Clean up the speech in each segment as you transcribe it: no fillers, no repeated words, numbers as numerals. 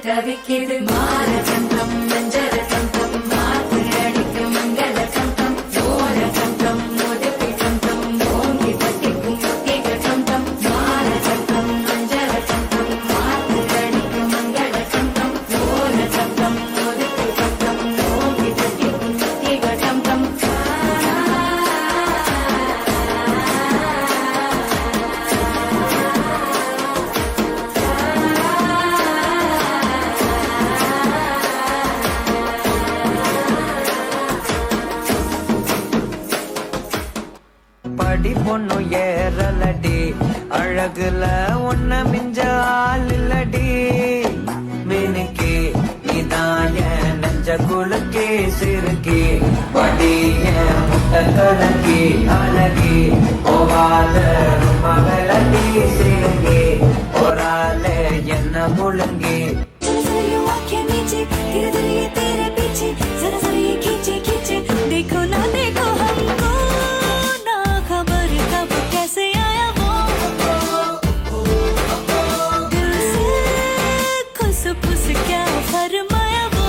தவிக்கிது மாற சந்தம் மஞ்சர சந்தம் மாத்து அடிக்க மங்கள சந்தம் சோர சந்தம் மோதப்பி சந்தம் ஓங்கி பட்டிக்கும் முத்திக சந்தம் மாற சந்தம் மஞ்சர சந்தம் மாத்து அடிக்க மங்கள சந்தம் சோர சந்தம் மோதப்பி சந்தம் ஓங்கி பட்டிக்கும் முத்திக சந்தம் படி பொண்ணு ஏறலடி அழகுல ஒன்ன மிஞ்ச ஆள் இல்லடி மினுக்கி நீதான் என் நெஞ்ச குலுக்கி சிறுக்கி படிய முட்டை கலக்கி அழகி போவாத ரொம்ப விளக்கி சிறுங்கி ஒரு என்ன முழுங்கி देखो ना देखो हमको ना खबर कब कैसे आया वो दिल से खुश खुश क्या फरमाया वो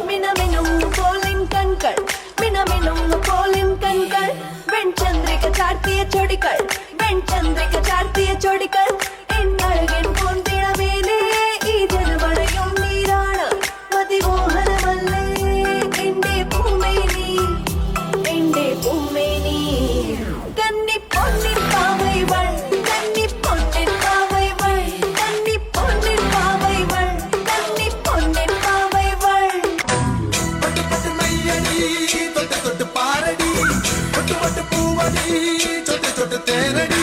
मिना मिनुम पोलिन कणकण मिना मिनुम पोलिन कणकण वेण चंद्रिका चार्तिय चोडिकळ वेण चंद्रिका चार्तिय चोडिकळ എന്നഴകൻ പൊൻതിളമേലേ ഈ ജനമഴയും നീരാണ് മതിമോഹനമല്ലേ എന്റെ പൂമേനി കന്നി പൊന്നിൻ പാവൈവൾ കന്നി പൊന്നിൻ പാവൈവൾ കന്നി പൊന്നിൻ പാവൈവൾ കന്നി പൊന്നിൻ പാവൈവൾ പട്ട് പട്ട് മയ്യടി തൊട്ട് തൊട്ട് പാരടി പട്ട് പട്ട് പൂവടി ചൊട്ട് ചൊട്ട് തേരടി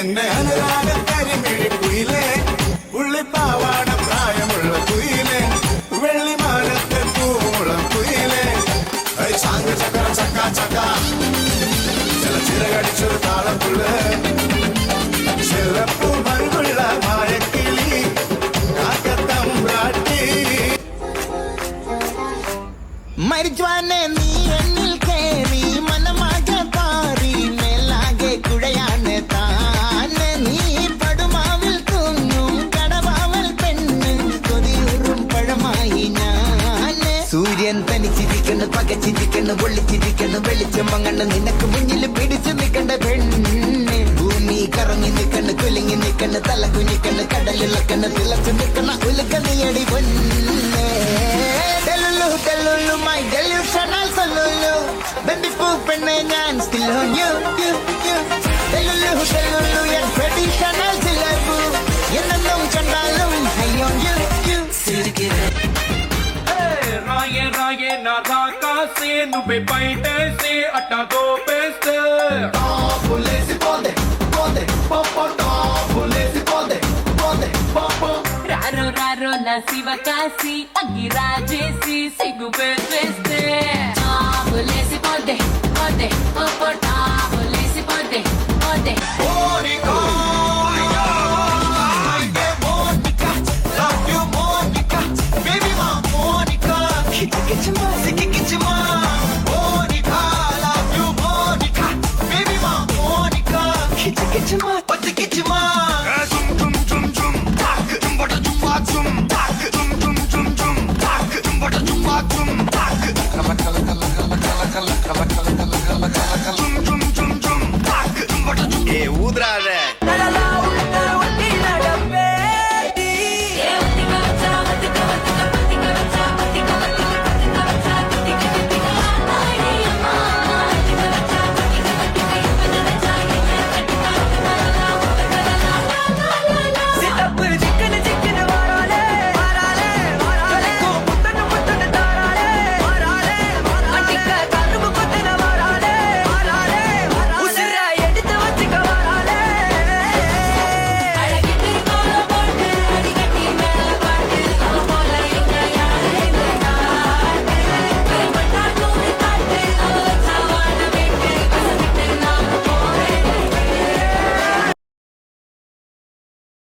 എന്നെ അനുരാഗ കരിമിഴി കുയിലേ ഉള്ളിപ്പാവാട പ്രായമുള്ള കുയിലേ വെള്ളിമാനത്തെ പൂമുളം കുയിലേ ചാങ്ക ചക്ര ചക്ക ചക്ക ചില ചിറകടിച്ചൊരു താളപ്പുള്ള ചിറപ്പു മറുകുള്ള മായക്കിളി കാക്കത്തമ്പ്രാട്ടി മരിച്ചുവാനെ നീ എന്നിൽ കേറി മനമാകെ പാറി മേലാകെ കുഴയാണ് താനെ നീ പടുമാവിൽ തൂങ്ങും കടവാവൽ പെണ്ണ് കൊതിയൂറും പഴമായി ഞാന് സൂര്യൻ തനിച്ച് ചിരിക്കണ് പക ചിരിക്കണ് ഒളിച്ചിരിക്കണ് വെളിച്ചം മങ്ങണ് നിനക്ക് മുന്നിൽ പിടിച്ചു നിൽക്കണ്ട പെണ്ണ് ഭൂമി കറങ്ങി നിൽക്കണ് കുലുങ്ങി നിൽക്കണ് തല കുഞ്ഞിക്കണ് കടലിളക്കണ് തിളച്ചു നിൽക്കണ ഉലുക്ക നീയടി പൊന്നെ ഡെലുലു ഡെലുലു മൈ ഡെലൂഷണൽ സൊല്ലുലു ബന്ദിപ്പൂ പെണ്ണെ ഞാൻ still on you delulu delulu എൻ ട്രഡീഷണൽ സിലബു എന്നും കണ്ടാലും high on you రాయే రాయే నా రాకాసే నువ్వే బయటేసే అట్టా దోపేస్తే Polisi ponde, ponde, popo, polisi ponde, ponde, popo. రారో రారో నా శివ కాశీ అగ్గి రాజేసి సిగ్గు పెట్టేస్తే టాబులేసి పోతే పోతే పోపో టాబులేసి పోతే పోతే Monica, Monica, love you Monica, baby ma Monica, kichima, kichima, Monica, love you Monica, baby ma Monica, kichima, kichima. Zum zum zum zum, tak, zum bada zum ba zum, tak, zum zum zum zum, tak, zum bada zum ba zum, tak. Kala kala kala kala kala kala kala kala kala kala kala. Zum zum